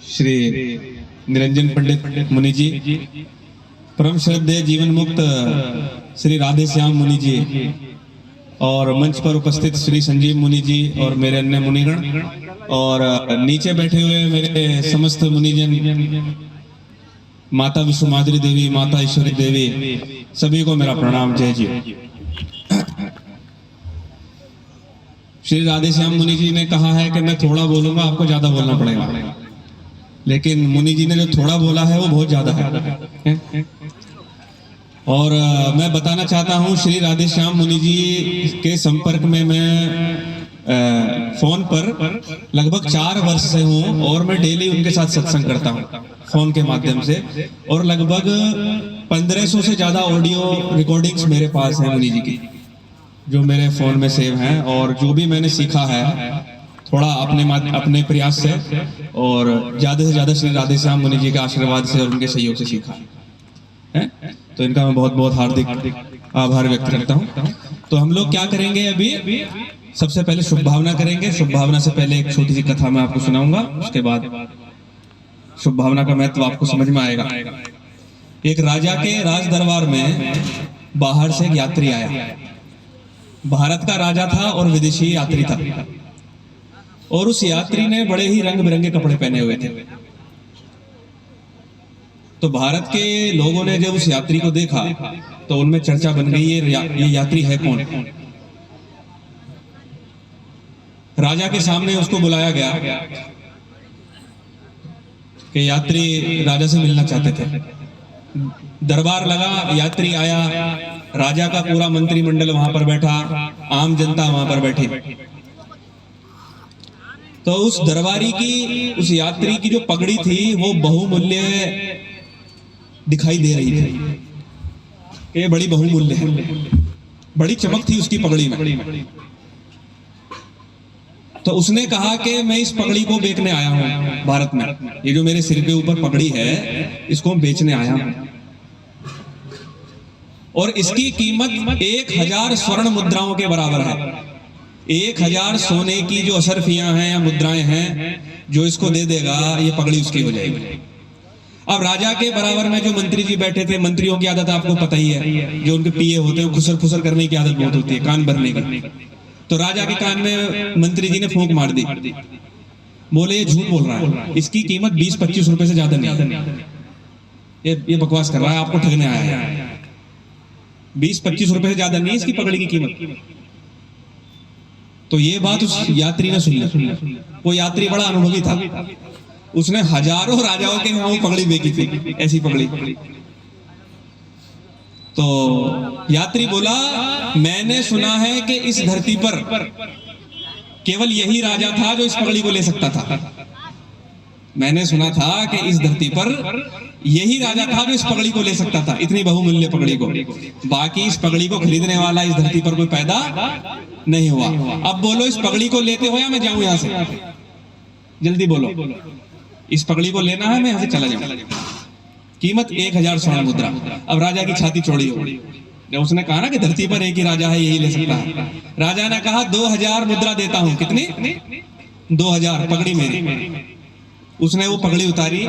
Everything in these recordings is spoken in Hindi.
श्री निरंजन पंडित मुनि जी, परम श्रद्धेय जीवन मुक्त श्री राधे श्याम मुनि जी और मंच पर उपस्थित श्री संजीव मुनि जी और मेरे अन्य मुनिगण और नीचे बैठे हुए मेरे समस्त मुनिजन, माता विश्वमाधुरी देवी, माता ईश्वरी देवी, सभी को मेरा प्रणाम। जय जी। श्री राधे श्याम मुनि जी ने कहा है कि मैं थोड़ा बोलूंगा, आपको ज्यादा बोलना पड़ेगा, लेकिन मुनि जी ने जो थोड़ा बोला है वो बहुत ज्यादा है। और मैं बताना चाहता हूँ, श्री राधे श्याम मुनि जी के संपर्क में मैं फोन पर लगभग 4 वर्ष से हूँ और मैं डेली उनके साथ सत्संग करता हूँ फोन के माध्यम से, और लगभग 1500 से ज्यादा ऑडियो रिकॉर्डिंग्स मेरे पास हैं मुनि जी की, जो मेरे फोन में सेव हैं। और जो भी मैंने सीखा है थोड़ा अपने प्रयास से और ज्यादा से ज्यादा श्री राधे श्याम मुनि जी के आशीर्वाद से और उनके सहयोग से सीखा है, तो इनका मैं बहुत बहुत हार्दिक आभार व्यक्त करता हूँ। तो हम लोग क्या करेंगे अभी, सबसे पहले शुभ भावना करेंगे। शुभ भावना से पहले एक छोटी सी कथा मैं आपको सुनाऊंगा, उसके बाद शुभ भावना का महत्व आपको समझ में आएगा। एक राजा के राज दरबार में बाहर से एक यात्री आया। भारत का राजा था और विदेशी यात्री था, और उस यात्री ने बड़े ही रंग बिरंगे कपड़े पहने हुए थे। तो भारत के लोगों ने जब उस यात्री को देखा तो उनमें चर्चा बन गई, ये यात्री है कौन। राजा के सामने उसको बुलाया गया कि यात्री राजा से मिलना चाहते थे। दरबार लगा, यात्री आया, राजा का पूरा मंत्रिमंडल वहां पर बैठा, आम जनता वहां पर बैठी। तो उस दरबारी की, उस यात्री की जो पगड़ी थी वो बहुमूल्य दिखाई दे रही थी। ये बड़ी बहुमूल्य है, बड़ी चमक थी उसकी पगड़ी में। तो उसने कहा कि मैं इस पगड़ी को बेचने आया हूं भारत में, ये जो मेरे सिर के ऊपर पगड़ी है इसको बेचने आया हूं, और इसकी कीमत 1000 स्वर्ण मुद्राओं के बराबर है। 1000 सोने की जो अशरफियां हैं या मुद्राएं हैं, जो इसको दे देगा ये पगड़ी उसकी हो जाएगी। अब राजा के बराबर में जो मंत्री जी बैठे थे, मंत्रियों की आदत आपको पता ही है, जो उनके पीए होते हैं खुसर खुसर करने की आदत बहुत होती है, कान भरने की। तो राजा के कान में मंत्री जी ने फूंक मार दी, बोले ये झूठ बोल रहा है, इसकी कीमत 20-25 रुपए से ज्यादा नहीं है, ये बकवास कर रहा है, आपको ठगने आया है। 20-25 रुपए से ज्यादा नहीं इसकी पगड़ी की कीमत। तो ये बात उस यात्री ने सुन ली। वो यात्री बड़ा अनुभवी था, उसने हजारों राजाओं के यहाँ वो पगड़ी बेची थी, ऐसी पगड़ी। तो यात्री बोला, मैंने सुना है कि इस धरती पर केवल यही राजा था जो इस पगड़ी को ले सकता था। मैंने सुना था कि इस धरती पर यही राजा था जो इस पगड़ी को ले सकता था, इतनी बहुमूल्य पगड़ी को। बाकी इस पगड़ी को खरीदने वाला इस धरती पर कोई पैदा नहीं हुआ। अब बोलो, इस पगड़ी को लेते हो या मैं जाऊं यहां से? जल्दी बोलो, इस पगड़ी को लेना है, मैं यहां से चला जाऊं। कीमत 1000 स्वर्ण मुद्रा। अब राजा की छाती चौड़ी हो गई। जब उसने कहा ना कि धरती पर एक ही राजा है, यही ले सकता है, राजा ने कहा 2000 मुद्रा देता हूं। कितनी? 2000, पगड़ी मेरी। उसने वो पगड़ी उतारी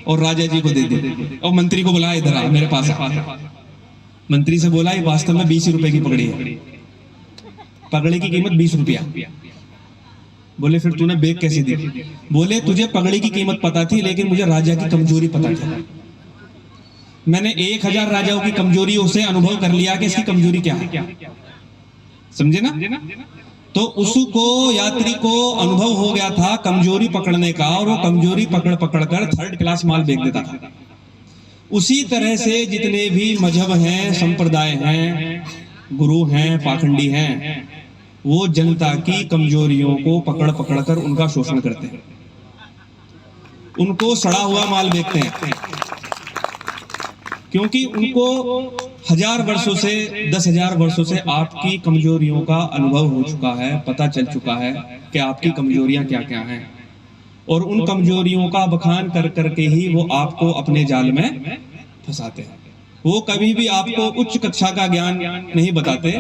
और राजा जी को दे दी, और मंत्री को बुलाया, इधर आ, मेरे पास आ। मंत्री से बोला, ये वास्तव में 20 रुपए की पगड़ी है, पगड़ी की कीमत 20 रुपया। बोले फिर तूने बेच कैसे दी? बोले तुझे पगड़ी की कीमत पता थी, लेकिन मुझे राजा की कमजोरी पता थी। मैंने 1000 राजाओं की कमजोरियों से अनुभव कर लिया कि इसकी कमजोरी क्या है, समझे ना? तो उसको, यात्री को अनुभव हो गया था कमजोरी पकड़ने का, और वो कमजोरी पकड़ कर 3rd क्लास माल बेच देता था। उसी तरह से जितने भी मजहब हैं, संप्रदाय हैं, गुरु हैं, पाखंडी हैं, वो जनता की कमजोरियों को पकड़ कर उनका शोषण करते हैं, उनको सड़ा हुआ माल बेचते हैं, क्योंकि उनको 1000 वर्षों से, 10,000 वर्षों से आपकी कमजोरियों का अनुभव हो चुका है, पता चल चुका है कि आपकी कमजोरियां क्या क्या हैं, और उन कमजोरियों का बखान कर करके ही वो आपको अपने जाल में फंसाते हैं। वो कभी भी आपको उच्च कक्षा का ज्ञान नहीं बताते,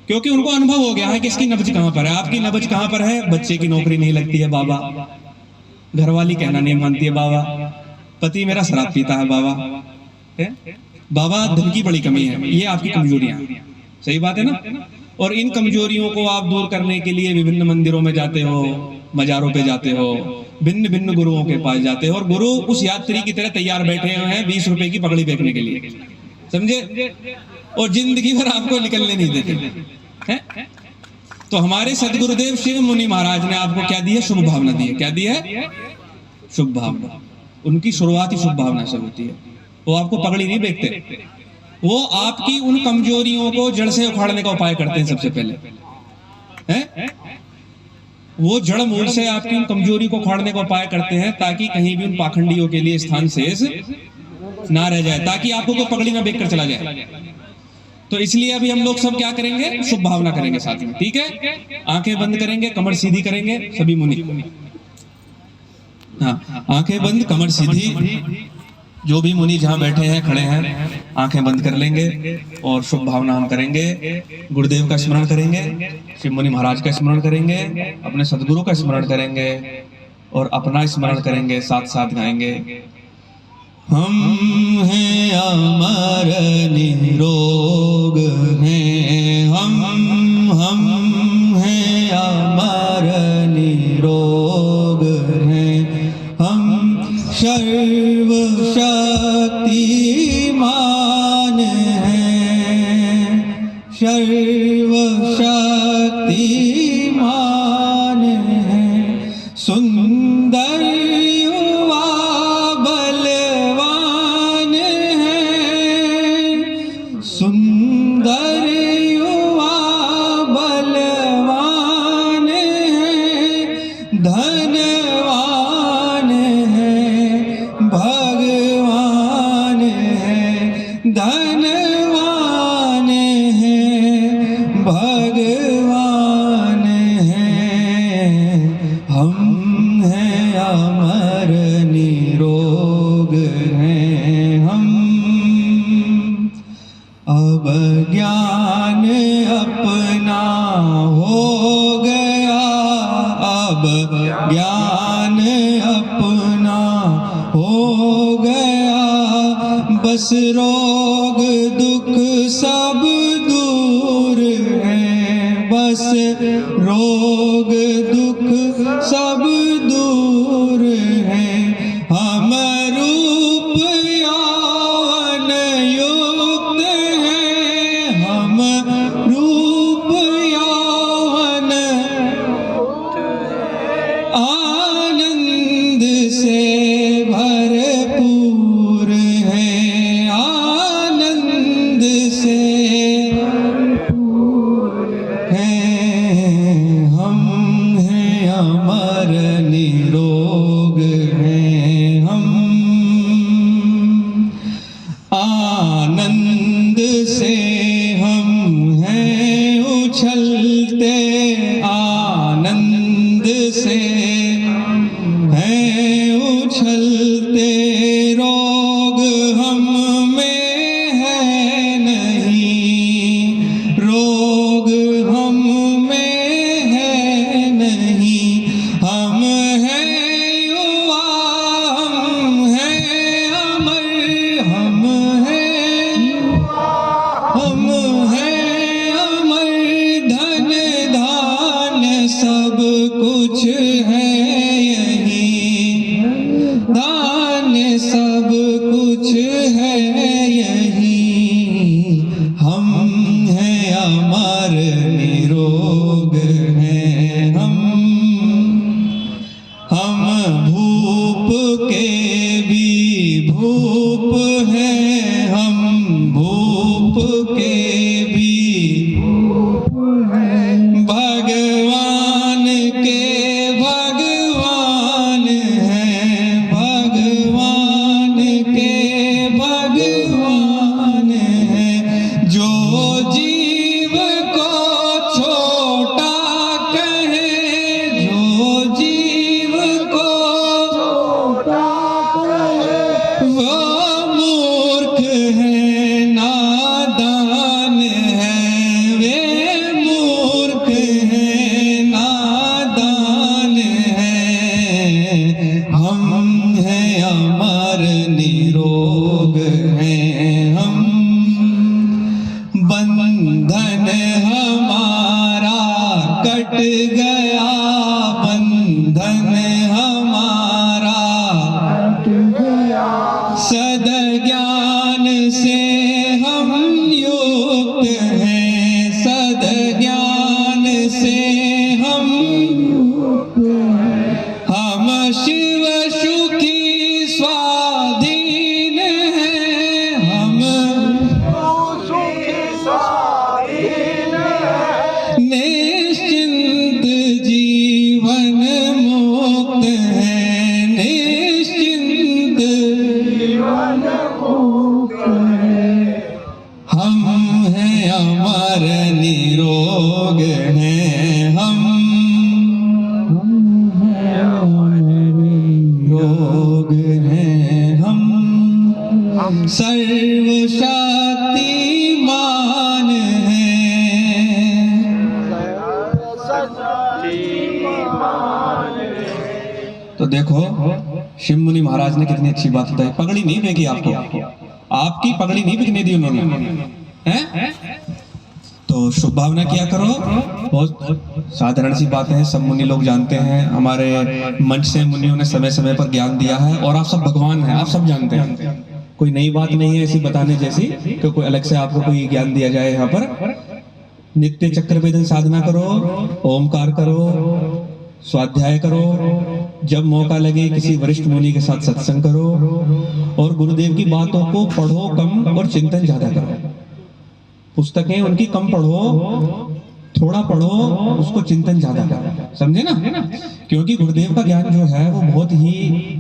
क्योंकि उनको अनुभव हो गया है कि इसकी नब्ज कहां पर है। आपकी नब्ज कहां पर है? बच्चे की नौकरी नहीं लगती है बाबा, घरवाली कहना नहीं मानती है बाबा, पति मेरा शराब पीता है बाबा, है? बाबा धन की बड़ी कमी है। ये आपकी कमजोरियां, सही बात है ना। और इन कमजोरियों को आप दूर करने के लिए विभिन्न मंदिरों में जाते हो, मजारों पे जाते हो, भिन्न भिन्न गुरुओं के पास जाते हो, और गुरु उस यात्री की तरह तैयार बैठे हुए हैं 20 रुपए की पगड़ी फेंकने के लिए, समझे, और जिंदगी भर आपको निकलने नहीं देते हैं। तो हमारे सदगुरुदेव शिव मुनि महाराज ने आपको क्या दी है? शुभ भावना दी है। क्या दी है? शुभ भावना। उनकी शुरुआत ही शुभ भावना से होती है। वो आपको पगड़ी नहीं बेचते, वो आपकी उन कमजोरियों को जड़ से उखाड़ने का उपाय करते हैं सबसे पहले, हैं? वो जड़ मूल से आपकी उन कमजोरी को उखाड़ने का उपाय करते हैं, ताकि कहीं भी उन पाखंडियों के लिए स्थान शेष ना रह जाए, ताकि आपको कोई पगड़ी ना बेच कर चला जाए। तो इसलिए अभी हम लोग सब क्या करेंगे? शुभ भावना करेंगे साथ में, ठीक है। आंखें बंद करेंगे, कमर सीधी करेंगे सभी मुनि, हाँ, आंखें बंद, कमर सीधी। जो भी मुनि जहां बैठे हैं, खड़े हैं, आंखें बंद कर लेंगे और शुभ भावना हम करेंगे। गुरुदेव का स्मरण करेंगे, शिव मुनि महाराज का स्मरण करेंगे, अपने सदगुरु का स्मरण करेंगे और अपना स्मरण करेंगे, साथ साथ गाएंगे। हम हैं अमर निरोग हैं, हम हैं अमर निरोग हैं, हम सर्व शक्तिमान हैं, सर्व शक्तिमान हैं, सुंदर युवा बलवान हैं, सुंदर युवा बलवान हैं, धनवान हैं, भगवान हैं, धनवान हैं, भगवान हैं। हम हैं अमर निरोग हैं हम। अब ज्ञान अपना हो गया, अब ज्ञान अपना हो गया, बस रोग दुख सब दूर हैं, बस रोग दुख सब दूर हैं। हम रूप यौवन युक्त हैं, हम रूप यौवन आनंद से भरपूर हैं, आनंद से भरपूर हैं। हम हैं अमर निरोग हैं हम, आनंद से हम हैं उछलते, आनंद से हैं उछलते, रोग हम में है नहीं, रोग हम में है नहीं, हम हैं सर्वशक्तिमान है। तो देखो शिव मुनि महाराज ने कितनी अच्छी बात बताई। पगड़ी नहीं फेंकी आपको, आपकी पगड़ी नहीं बिकने दी उन्होंने, हैं? तो शुभ भावना किया करो। बहुत साधारण सी बातें हैं, सब मुनि लोग जानते हैं। हमारे मंच से मुनियों ने समय समय पर ज्ञान दिया है और आप सब भगवान हैं, आप सब जानते हैं। कोई नई बात नहीं है ऐसी बताने जैसी कि कोई अलग से आपको कोई ज्ञान दिया जाए। यहाँ पर नित्य चक्र वेदन साधना करो, ओमकार करो, स्वाध्याय करो, जब मौका लगे किसी वरिष्ठ मुनि के साथ सत्संग करो और गुरुदेव की बातों को पढ़ो कम और चिंतन ज्यादा करो। पुस्तकें उनकी कम पढ़ो, थोड़ा पढ़ो, उसको चिंतन ज्यादा करो, समझे ना? क्योंकि गुरुदेव का ज्ञान जो है वो बहुत ही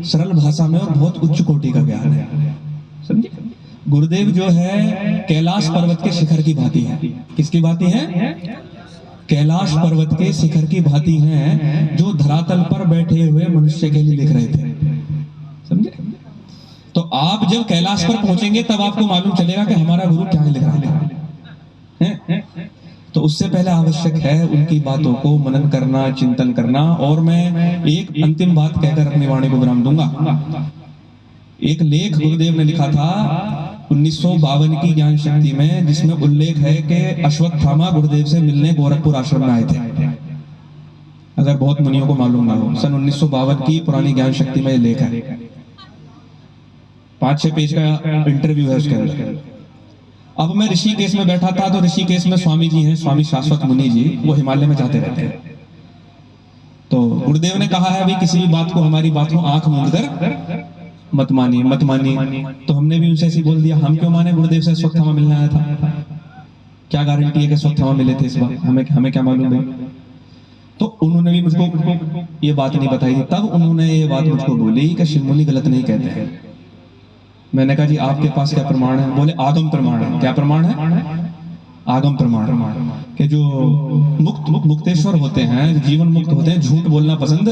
सरल भाषा में और बहुत उच्च कोटि का ज्ञान है, समझे? गुरुदेव जो है कैलाश पर्वत के शिखर की भांति है। किसकी भांति है? कैलाश पर्वत के शिखर की भांति हैं, जो धरातल पर बैठे हुए मनुष्य के लिए लिख रहे थे, समझे? तो आप जब कैलाश पर पहुंचेंगे तब आपको मालूम चलेगा कि हमारा गुरु क्या लिख रहा था। तो उससे पहले आवश्यक है उनकी बातों को मनन करना, चिंतन करना। और मैं एक अंतिम बात कहकर अपनी वाणी को विराम दूंगा। एक लेख गुरुदेव ने लिखा था 1952 की ज्ञान शक्ति में, जिसमें उल्लेख है कि अश्वत्थामा गुरुदेव से मिलने गोरखपुर आश्रम में आए थे। अगर बहुत मुनियों को मालूम ना हो, सन 1952 की पुरानी ज्ञान शक्ति में लेख है, 5-6 पेज का इंटरव्यू है उसके अंदर। अब मैं ऋषिकेश में बैठा था, तो ऋषिकेश में स्वामी जी हैं, स्वामी शाश्वत मुनि जी, वो हिमालय में जाते रहते हैं। तो गुरुदेव ने कहा है, अभी किसी भी बात को, हमारी बात को आंख मूंद कर मत मानिए, मत मानिए। तो हमने भी उनसे ऐसे बोल दिया, हम क्यों माने? गुरुदेव से अश्वत्थामा मिलने आया था, क्या गारंटी है कि अश्वत्थामा मिले थे इस बार? हमें क्या मालूम है? तो उन्होंने भी मुझको ये बात नहीं बताई थी। तब उन्होंने ये बात मुझको बोली कि शिव मुनि गलत नहीं कहते हैं। मैंने कहा जी आपके पास क्या प्रमाण है? बोले आगम प्रमाण है। क्या प्रमाण है? आगम प्रमाण कि जो मुक्तेश्वर होते हैं, जीवन मुक्त होते हैं, झूठ बोलना पसंद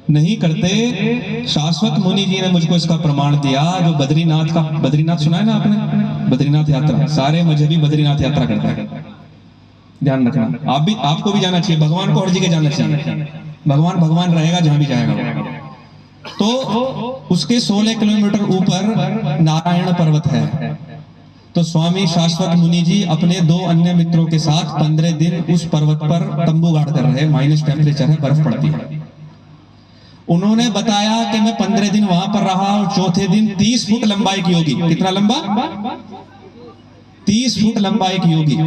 नहीं करते। शाश्वत मुनि जी ने मुझको इसका प्रमाण दिया। जो बद्रीनाथ सुना है ना आपने? बद्रीनाथ यात्रा, सारे मजहबी बद्रीनाथ यात्रा करते हैं, ध्यान रखना। आपको भी जाना चाहिए, भगवान को हर जगह जाना चाहिए। भगवान रहेगा जहां भी जाएगा। तो उसके 16 किलोमीटर ऊपर नारायण पर्वत है। तो स्वामी शाश्वत मुनि जी अपने 2 अन्य मित्रों के साथ 15 दिन उस पर्वत पर तंबू गाड़ कर रहे। माइनस टेम्परेचर है, बर्फ पड़ती है। उन्होंने बताया कि मैं 15 दिन वहां पर रहा और चौथे दिन 30 फुट लंबाई की होगी। कितना लंबा? 30 फुट लंबाई की होगी,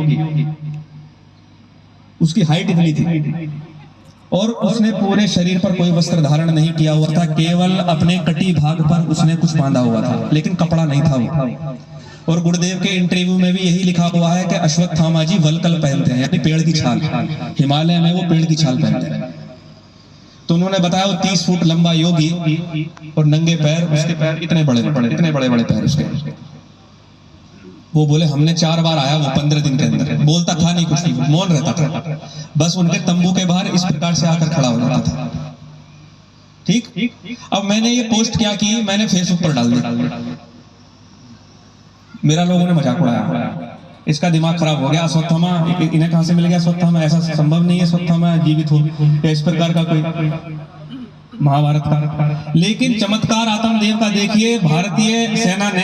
उसकी हाइट इतनी थी। और उसने पूरे शरीर पर कोई वस्त्र धारण नहीं किया हुआ था, केवल अपने कटी भाग पर उसने कुछ बांधा हुआ था, लेकिन कपड़ा नहीं था वो। और गुरुदेव के इंटरव्यू में भी यही लिखा हुआ है कि अश्वत्थामा जी वलकल पहनते हैं, यानी पेड़ की छाल। हिमालय में वो पेड़ की छाल पहनते हैं। तो उन्होंने बताया वो 30 फुट लंबा योगी और नंगे पैर, उसके पैर इतने बड़े बड़े पैर उसके। वो बोले हमने 4 बार आया वो 15 दिन के अंदर। बोलता था नहीं, कुछ नहीं, मौन रहता था, बस उनके तंबू के बाहर इस प्रकार से आकर खड़ा हो जाता था। ठीक। अब मैंने ये पोस्ट क्या की, मैंने फेसबुक पर डाल दिया। मेरा लोगों ने मजाक उड़ाया, इसका दिमाग खराब हो गया। अश्वत्थामा इन्हें कहां से मिल गया? अश्वत्थामा ऐसा संभव नहीं है, अश्वत्थामा जीवित हो या इस प्रकार का कोई महाभारत का। लेकिन चमत्कार आत्मदेव का देखिए, भारतीय सेना ने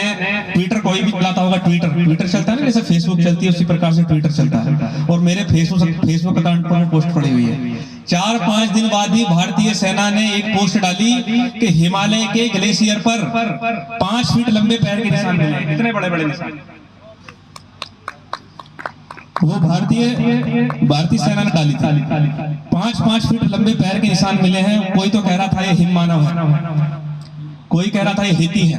ट्विटर, कोई भी चलाता होगा ट्विटर चलता है ना, जैसे फेसबुक चलती है उसी प्रकार से ट्विटर चलता है। और मेरे फेसबुक अकाउंट पर पोस्ट पड़ी हुई है। 4-5 दिन बाद ही भारतीय सेना ने एक पोस्ट डाली कि हिमालय के ग्लेशियर पर 5 फीट लंबे पैर के निशान मिले। इतने बड़े बड़े निशान वो भारतीय सेना ने डाली थी। 5-5 फीट लंबे पैर के निशान मिले हैं। कोई तो कह रहा था ये हिममानव है, कोई कह रहा था ये हेती है।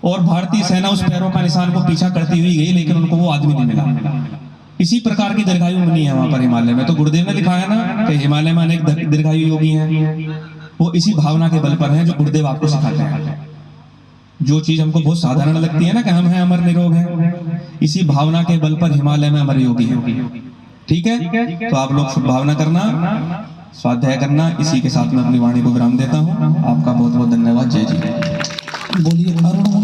और भारतीय सेना उस पैरों का निशान को पीछा करती हुई गई, लेकिन उनको वो आदमी नहीं मिला। इसी प्रकार की दीर्घायु मुनि है वहां पर हिमालय में। तो गुरुदेव ने दिखाया ना कि हिमालय में अनेक दीर्घायु योगी हैं। वो इसी भावना के बल पर हैं जो गुरुदेव आपको सिखाते हैं। जो चीज हमको बहुत साधारण लगती है ना कि हम हैं अमर निरोग हैं, इसी भावना के बल पर हिमालय में अमर योगी है। ठीक है, तो आप लोग शुभ भावना करना, स्वाध्याय करना। इसी के साथ मैं अपनी वाणी को विराम देता हूँ। आपका बहुत बहुत धन्यवाद। जय जी। बोलिए अरुण।